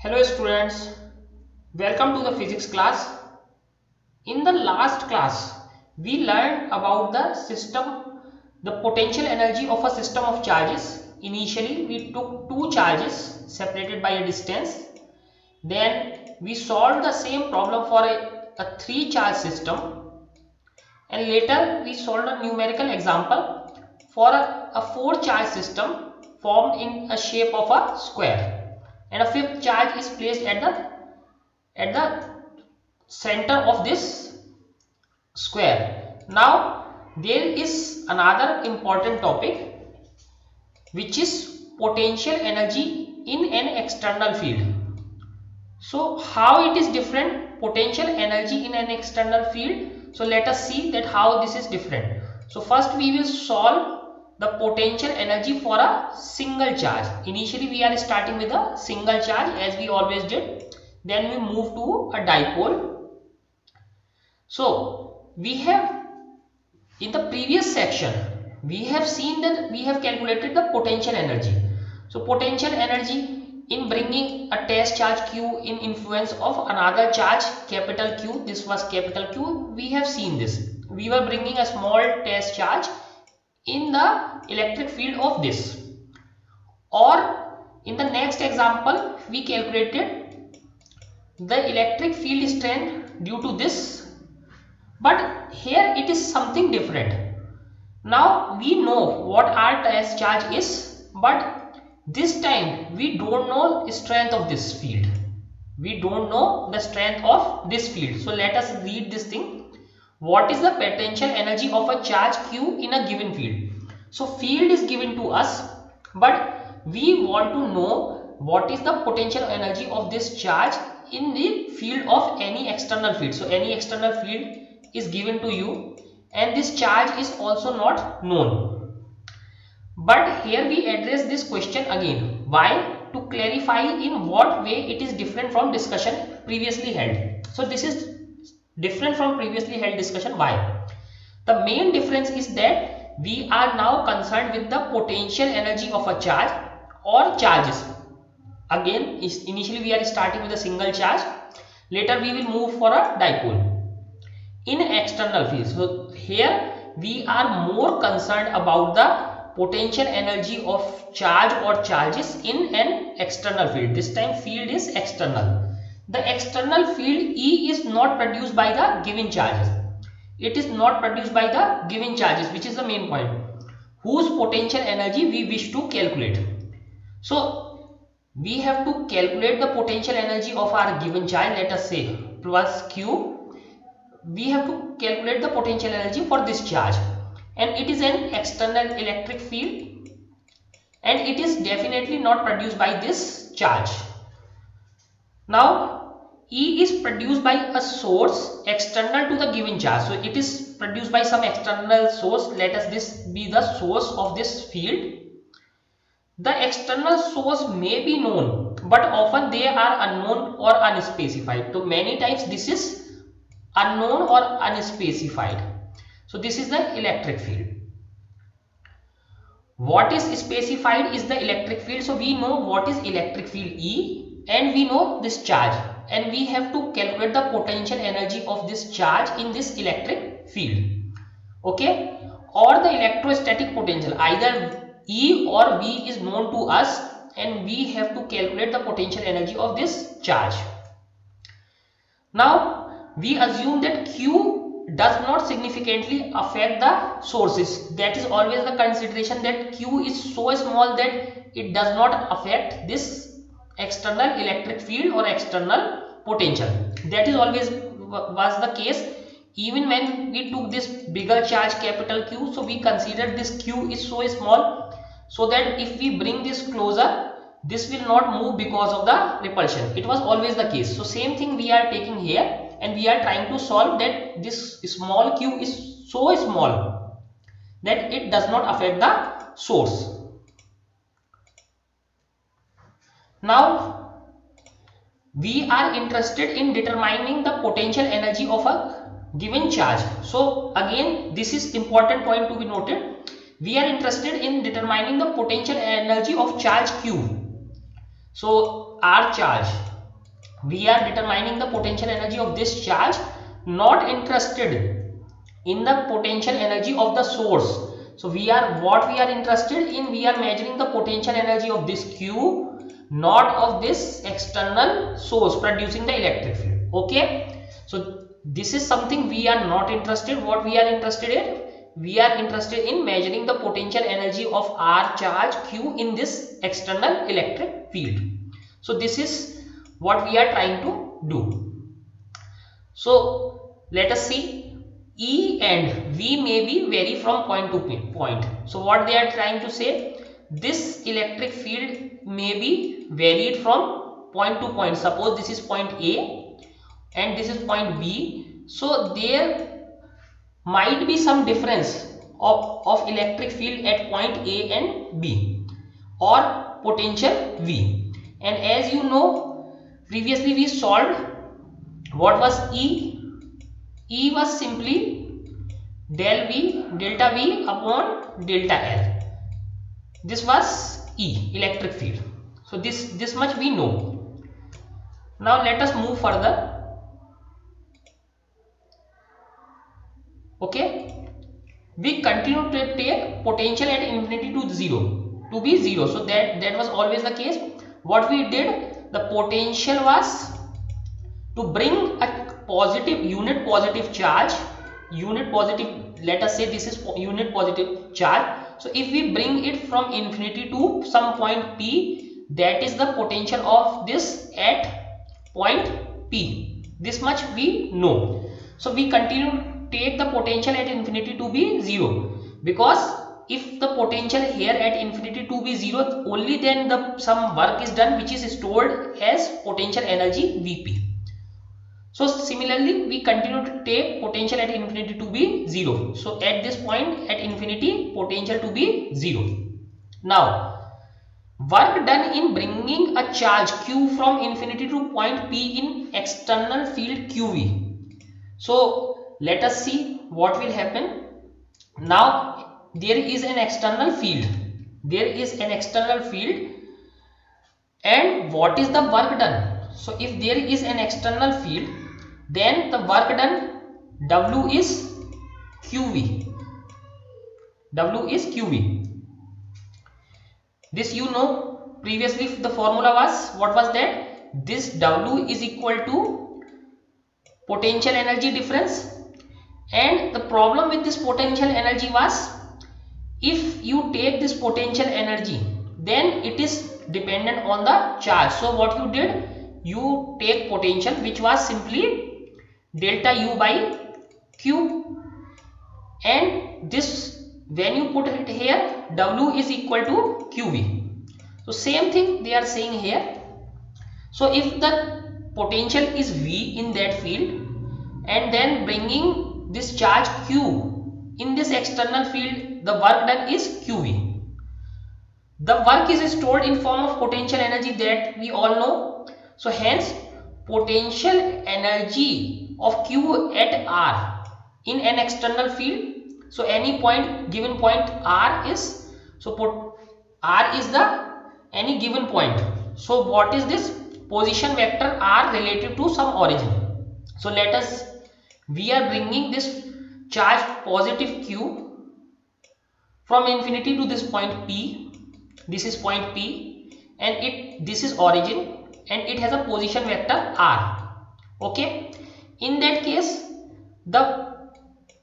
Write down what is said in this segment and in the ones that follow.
Hello students, welcome to the physics class. In the last class, we learned about the system, the potential energy of a system of charges. Initially, we took two charges separated by a distance. Then we solved the same problem for a three charge system. And later we solved a numerical example for a four charge system formed in a shape of a square. And a fifth charge is placed at the center of this square. Now there is another important topic, which is potential energy in an external field. So how it is different, potential energy in an external field? So let us see that how this is different. So first we will solve the potential energy for a single charge. Initially we are starting with a single charge as we always did. Then we move to a dipole. So we have, in the previous section, we have seen that we have calculated the potential energy. So potential energy in bringing a test charge q in influence of another charge capital Q. This was capital Q. We have seen this. We were bringing a small test charge in the electric field of this. Or in the next example, we calculated the electric field strength due to this. But here it is something different. Now we know what our test charge is, but this time we don't know the strength of this field. We don't know the strength of this field. So let us read this thing. What is the potential energy of a charge q in a given field? So field is given to us, but we want to know what is the potential energy of this charge in the field of any external field. So any external field is given to you and this charge is also not known. But here we address this question again. Why? To clarify in what way it is different from discussion previously held. So this is different from previously held discussion. Why? The main difference is that we are now concerned with the potential energy of a charge or charges. Again, initially we are starting with a single charge. Later we will move for a dipole in external field. So here we are more concerned about the potential energy of charge or charges in an external field. This time field is external. The external field E is not produced by the given charges. It is not produced by the given charges, which is the main point, whose potential energy we wish to calculate. So we have to calculate the potential energy of our given charge, let us say plus q. We have to calculate the potential energy for this charge, and it is an external electric field and it is definitely not produced by this charge. Now E is produced by a source external to the given charge. So it is produced by some external source. Let us this be the source of this field. The external source may be known, but often they are unknown or unspecified. So many times this is unknown or unspecified. So this is the electric field. What is specified is the electric field. So we know what is electric field E and we know this charge, and we have to calculate the potential energy of this charge in this electric field. Okay, or the electrostatic potential, either E or V is known to us and we have to calculate the potential energy of this charge. Now we assume that Q does not significantly affect the sources. That is always the consideration, that Q is so small that it does not affect this external electric field or external potential. That is always was the case even when we took this bigger charge capital Q. So we considered this Q is so small so that if we bring this closer, this will not move because of the repulsion. It was always the case. So same thing we are taking here, and we are trying to solve that this small q is so small that it does not affect the source. Now we are interested in determining the potential energy of a given charge. So again, this is important point to be noted. We are interested in determining the potential energy of charge q. So our charge, We are determining the potential energy of this charge, not interested in the potential energy of the source. So we are interested in, we are measuring the potential energy of this Q, not of this external source producing the electric field. Okay, so this is something we are not interested. What we are interested in, we are interested in measuring the potential energy of our charge Q in this external electric field. So this is what we are trying to do. So let us see, E and V may be vary from point to point. So what they are trying to say, this electric field may be varied from point to point. Suppose this is point A and this is point B. So there might be some difference of electric field at point A and B, or potential V. And as you know, previously we solved, what was E? E was simply delta V upon delta L. This was E, electric field. So this much we know. Now let us move further. Okay, we continue to take potential at infinity to be zero. So that was always the case. What we did, the potential was to bring a positive unit positive, let us say this is unit positive charge. So if we bring it from infinity to some point P, that is the potential of this at point P. This much we know. So we continue to take the potential at infinity to be zero, because if the potential here at infinity to be zero, only then some work is done which is stored as potential energy Vp. So similarly, we continue to take potential at infinity to be zero. So at this point at infinity, potential to be zero. Now, work done in bringing a charge Q from infinity to point P in external field QV. So let us see what will happen. Now there is an external field. There is an external field, and what is the work done? So if there is an external field, then the work done, W is QV. W is QV. This you know, previously the formula was, what was that? This W is equal to potential energy difference, and the problem with this potential energy was, if you take this potential energy, then it is dependent on the charge. So what you did, you take potential which was simply delta U by Q, and this, when you put it here, W is equal to QV. So same thing they are saying here. So if the potential is V in that field, and then bringing this charge Q in this external field, the work done is QV. The work is stored in form of potential energy, that we all know. So hence potential energy of Q at R in an external field. So any point, given point R is, so R is the any given point. So what is this position vector R relative to some origin? So let us, we are bringing this charge positive Q from infinity to this point P. This is point P, and this is origin, and it has a position vector R. Okay, in that case,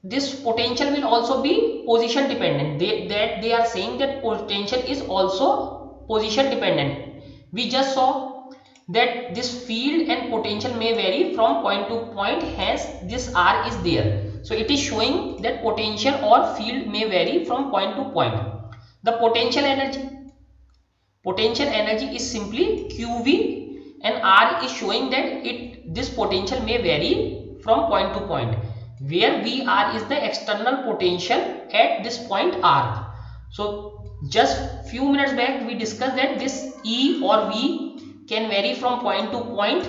this potential will also be position dependent. They are saying that potential is also position dependent. We just saw that this field and potential may vary from point to point, hence this R is there. So it is showing that potential or field may vary from point to point. The potential energy is simply QV, and R is showing that this potential may vary from point to point, where VR is the external potential at this point R. So just few minutes back we discussed that this E or V can vary from point to point.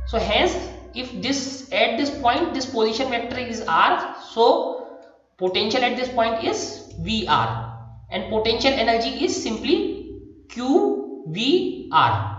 So hence, if this at this point this position vector is R, so potential at this point is VR, and potential energy is simply QVR.